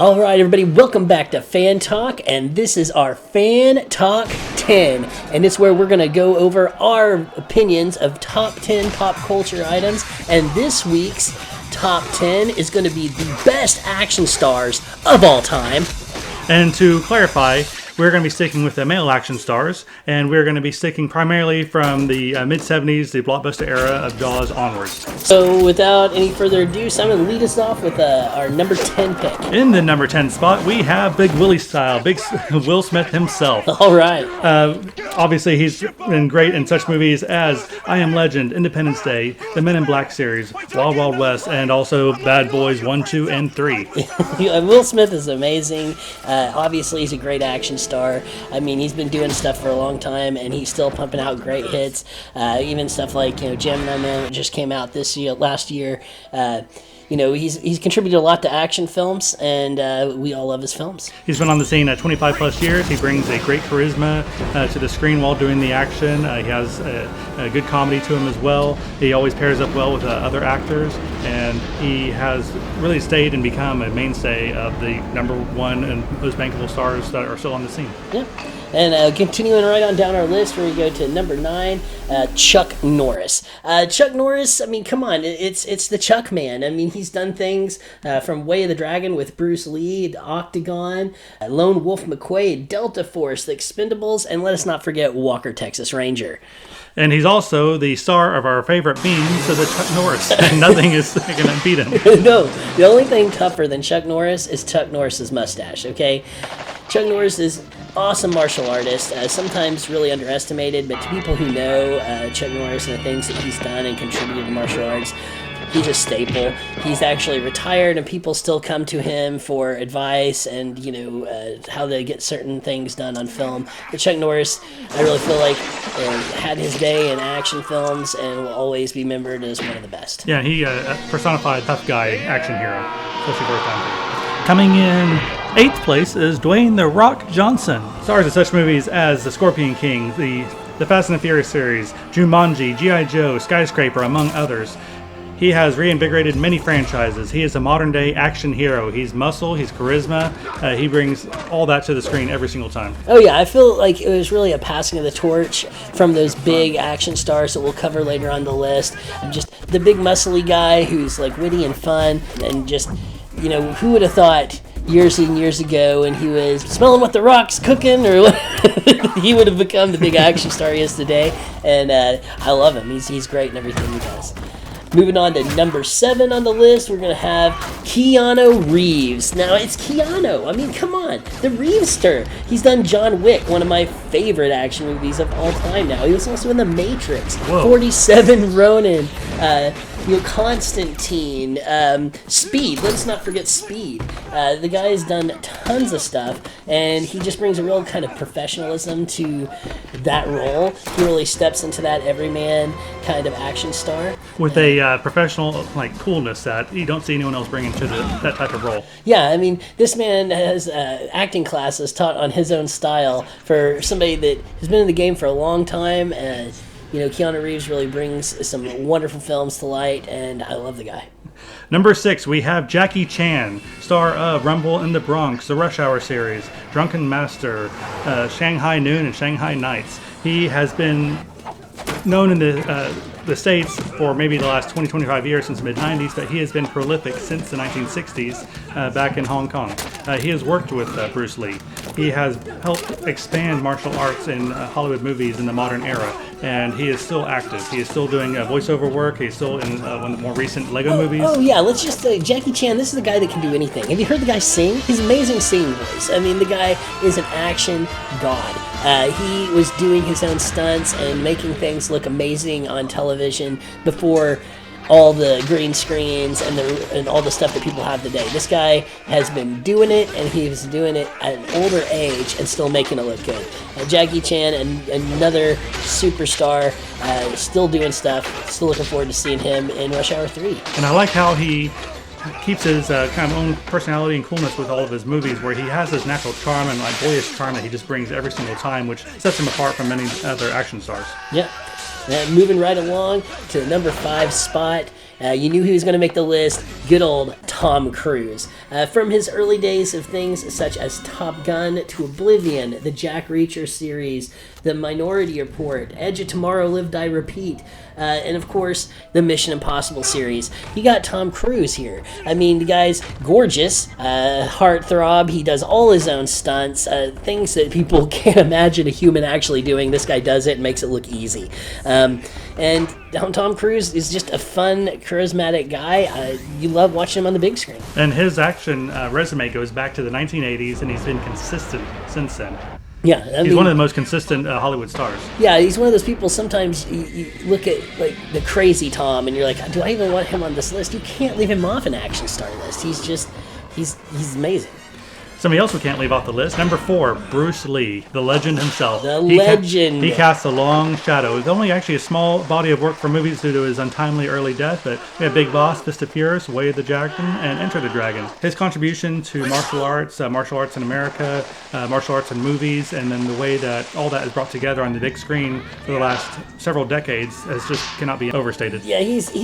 All right, everybody, welcome back to Fan Talk, and this is our Fan Talk 10, and it's where we're going to go over our opinions of top 10 pop culture items, and this week's top 10 is going to be the best action stars of all time. And to clarify, we're going to be sticking with the male action stars, and we're going to be sticking primarily from the mid-70s, the blockbuster era of Jaws onwards. So without any further ado, Simon, lead us off with our number 10 pick. In the number 10 spot, we have Big Willie style, Big Will Smith himself. All right. Obviously, he's been great in such movies as I Am Legend, Independence Day, the Men in Black series, Wild Wild West, and also Bad Boys 1, 2, and 3. Will Smith is amazing. Obviously, he's a great action star. I mean, he's been doing stuff for a long time, and he's still pumping out great hits. Even stuff like, Gemini Man, that just came out last year. He's contributed a lot to action films, and we all love his films. He's been on the scene 25 plus years. He brings a great charisma to the screen while doing the action. He has a good comedy to him as well. He always pairs up well with other actors, and he has really stayed and become a mainstay of the number one and most bankable stars that are still on the scene. Yeah. And continuing right on down our list, where we go to number 9, Chuck Norris. Chuck Norris, I mean, come on, it's the Chuck man. I mean, he's done things from Way of the Dragon with Bruce Lee, The Octagon, Lone Wolf McQuade, Delta Force, The Expendables, and let us not forget Walker, Texas Ranger. And he's also the star of our favorite meme, so the Chuck Norris. And nothing is going to beat him. No, the only thing tougher than Chuck Norris is Chuck Norris's mustache, okay? Chuck Norris is awesome martial artist, sometimes really underestimated, but to people who know Chuck Norris and the things that he's done and contributed to martial arts, he's a staple. He's actually retired, and people still come to him for advice and, how they get certain things done on film. But Chuck Norris, I really feel like, had his day in action films and will always be remembered as one of the best. Yeah, he personified tough guy action hero, especially for a time period. Coming in 8th place is Dwayne "The Rock" Johnson. Stars in such movies as The Scorpion King, the Fast and the Furious series, Jumanji, G.I. Joe, Skyscraper, among others. He has reinvigorated many franchises. He is a modern-day action hero. He's muscle, he's charisma. He brings all that to the screen every single time. Oh, yeah. I feel like it was really a passing of the torch from those big action stars that we'll cover later on the list. Just the big muscly guy who's, witty and fun, and just, who would have thought years and years ago when he was smelling what the Rock's cooking, or he would have become the big action star he is today. And I love him. He's great in everything he does. Moving on to number 7 on the list, we're going to have Keanu Reeves. Now, it's Keanu. I mean, come on. The Reevester. He's done John Wick, one of my favorite action movies of all time now. He was also in The Matrix, Whoa. 47 Ronin, Constantine, Speed. Let's not forget Speed. The guy has done tons of stuff, and he just brings a real kind of professionalism to that role. He really steps into that everyman kind of action star. With a professional coolness that you don't see anyone else bringing to that type of role. Yeah, I mean, this man has acting classes taught on his own style for somebody that has been in the game for a long time. Keanu Reeves really brings some wonderful films to light, and I love the guy. Number 6, we have Jackie Chan, star of Rumble in the Bronx, the Rush Hour series, Drunken Master, Shanghai Noon, and Shanghai Nights. He has been known in the States for maybe the last 20-25 years, since the mid-90s, but he has been prolific since the 1960s back in Hong Kong. He has worked with Bruce Lee. He has helped expand martial arts in Hollywood movies in the modern era, and he is still active. He is still doing voiceover work. He's still in one of the more recent Lego movies. Oh, yeah, let's just say Jackie Chan, this is a guy that can do anything. Have you heard the guy sing? He's amazing singing voice. I mean, the guy is an action god. He was doing his own stunts and making things look amazing on television before all the green screens and all the stuff that people have today. This guy has been doing it, and he was doing it at an older age and still making it look good. Jackie Chan, and another superstar, still doing stuff. Still looking forward to seeing him in Rush Hour 3. And I like how he keeps his kind of own personality and coolness with all of his movies, where he has this natural charm and boyish charm that he just brings every single time, which sets him apart from many other action stars. Yeah. Moving right along to the number 5 spot, You knew he was going to make the list. Good old Tom Cruise. From his early days of things such as Top Gun to Oblivion, the Jack Reacher series, the Minority Report, Edge of Tomorrow, Live, Die, Repeat, and of course, the Mission Impossible series. You got Tom Cruise here. I mean, the guy's gorgeous, heartthrob. He does all his own stunts, things that people can't imagine a human actually doing. This guy does it and makes it look easy. And Tom Cruise is just a fun, charismatic guy. You love watching him on the big screen. And his action resume goes back to the 1980s, and he's been consistent since then. Yeah, he's one of the most consistent Hollywood stars. Yeah, he's one of those people. Sometimes you look at like the crazy Tom, and you're like, do I even want him on this list? You can't leave him off an action star list. He's amazing. Somebody else we can't leave off the list. Number 4, Bruce Lee, the legend himself. Legend. He casts a long shadow. It's only actually a small body of work for movies due to his untimely early death, but we have Big Boss, Fist of Furious, Way of the Dragon, and Enter the Dragon. His contribution to martial arts in America, martial arts in movies, and then the way that all that is brought together on the big screen for the last several decades just cannot be overstated. Yeah, he's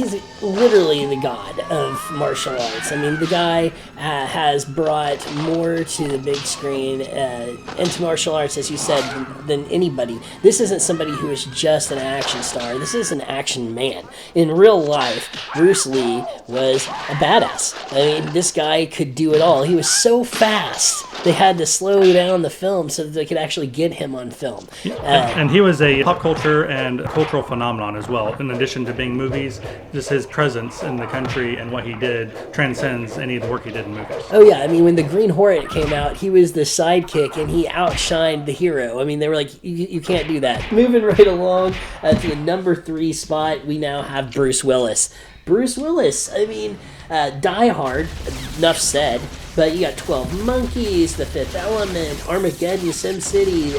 literally the god of martial arts. I mean, the guy has brought more to the big screen and to martial arts, as you said, than anybody. This isn't somebody who is just an action star. This is an action man. In real life, Bruce Lee was a badass. I mean, this guy could do it all. He was so fast, they had to slow down the film so that they could actually get him on film. And he was a pop culture and cultural phenomenon as well. In addition to being movies, just his presence in the country and what he did transcends any of the work he did in movies. Oh yeah, I mean, when the Green Hornet came out, he was the sidekick and he outshined the hero. I mean, they were like, you can't do that. Moving right along to the number 3 spot, we now have Bruce Willis. Bruce Willis, I mean, Die Hard, enough said, but you got 12 Monkeys, The Fifth Element, Armageddon, SimCity,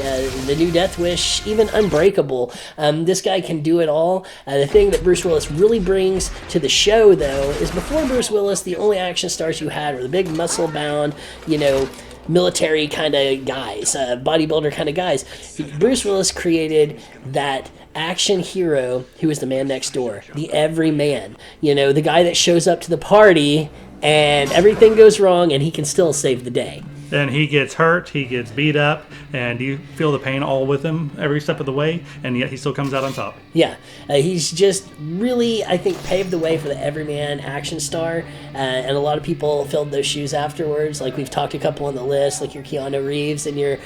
The New Death Wish, even Unbreakable. This guy can do it all. The thing that Bruce Willis really brings to the show, though, is before Bruce Willis, the only action stars you had were the big muscle-bound, military kind of guys, bodybuilder kind of guys. Bruce Willis created that action hero who was the man next door, the everyman, the guy that shows up to the party and everything goes wrong and he can still save the day. And he gets hurt, he gets beat up, and you feel the pain all with him every step of the way, and yet he still comes out on top. Yeah, he's just really, I think, paved the way for the everyman action star, and a lot of people filled those shoes afterwards. Like we've talked a couple on the list, like your Keanu Reeves and your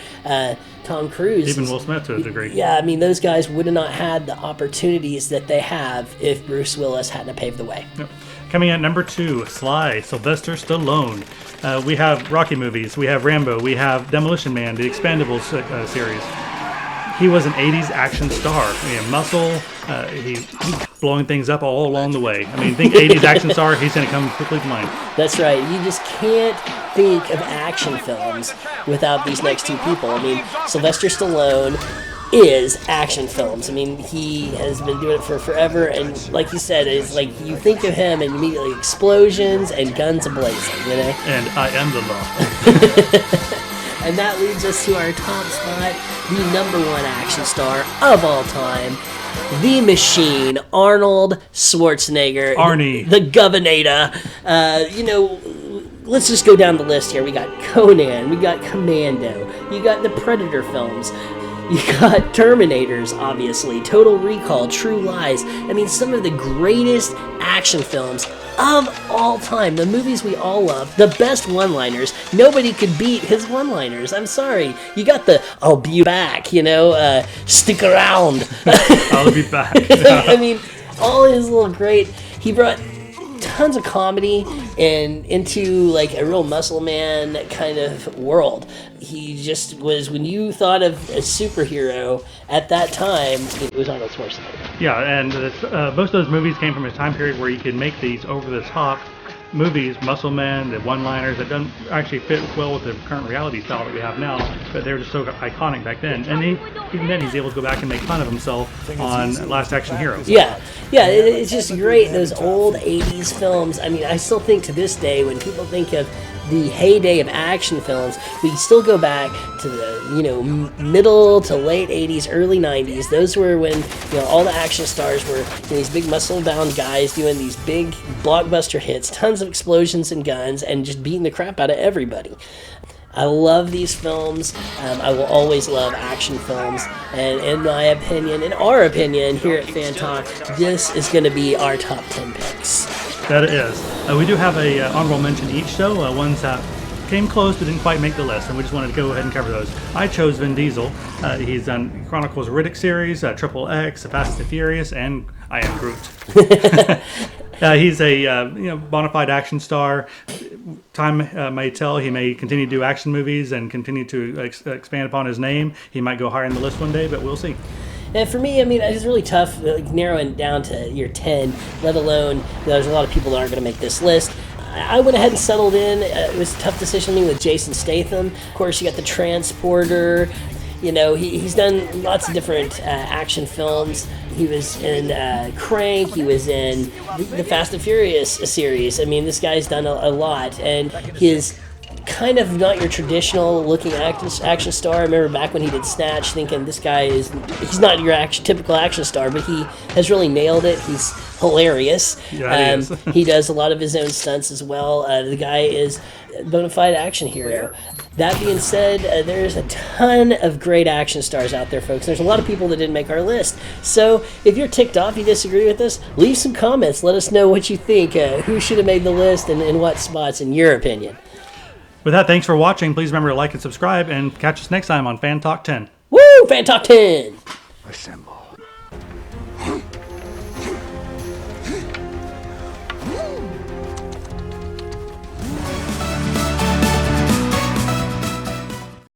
Tom Cruise. Even Will Smith to a degree. Yeah, I mean, those guys would have not had the opportunities that they have if Bruce Willis hadn't paved the way. Yep. Coming at number 2, Sly, Sylvester Stallone. We have Rocky movies, we have Rambo, we have Demolition Man, the Expendables series. He was an 80s action star. I mean, muscle, he's blowing things up all along the way. I mean, think 80s action star, he's going to come quickly to mind. That's right. You just can't think of action films without these next two people. I mean, Sylvester Stallone is action films. I mean, he has been doing it for forever, and like you said, it's like you think of him and immediately explosions and guns a-blazing, And I am the law. And that leads us to our top spot, the number 1 action star of all time, the Machine, Arnold Schwarzenegger. Arnie. The Governor. Let's just go down the list here. We got Conan, we got Commando, you got the Predator films, you got Terminators, obviously, Total Recall, True Lies. I mean, some of the greatest action films of all time. The movies we all love. The best one-liners. Nobody could beat his one-liners. I'm sorry. You got the, I'll be back, stick around. I'll be back. I mean, all his little great... He brought tons of comedy and into like a real muscle man kind of world. He just was, when you thought of a superhero at that time, it was Arnold Schwarzenegger. Yeah, and most of those movies came from a time period where you could make these over-the-top movies, muscle men, the one-liners that don't actually fit well with the current reality style that we have now, but they were just so iconic back then. And even then he's able to go back and make fun of himself on Last Action Hero. Yeah, it's just great, those old 80s films. I mean, I still think to this day, when people think of the heyday of action films, we still go back to the middle to late 80s, early 90s. Those were when all the action stars were these big muscle-bound guys doing these big blockbuster hits, tons of explosions and guns, and just beating the crap out of everybody. I love these films. I will always love action films. And in my opinion, in our opinion, here at Fan Talk, this is going to be our top 10 picks. That it is. We do have a honorable mention each show. Ones that came close but didn't quite make the list, and we just wanted to go ahead and cover those. I chose Vin Diesel. He's done Chronicles of Riddick series, Triple X, Fast and Furious, and I Am Groot. He's a bona fide action star. Time may tell he may continue to do action movies and continue to expand upon his name. He might go higher in the list one day, but we'll see. And for me, I mean, it's really tough narrowing down to your 10, let alone there's a lot of people that aren't going to make this list. I went ahead and settled in. It was a tough decision with Jason Statham. Of course, you got The Transporter. He's done lots of different action films. He was in Crank. He was in the Fast and Furious series. I mean, this guy's done a lot, and his kind of not your traditional looking action star. I remember back when he did Snatch thinking he's not your typical action star, but he has really nailed it. He's hilarious. Yeah, he is. He does a lot of his own stunts as well. The guy is a bona fide action hero. That being said, there's a ton of great action stars out there, folks. There's a lot of people that didn't make our list. So if you're ticked off, you disagree with us, leave some comments. Let us know what you think. Who should have made the list and in what spots, in your opinion. With that, thanks for watching. Please remember to like and subscribe, and catch us next time on Fan Talk 10. Woo! Fan Talk 10! Assemble.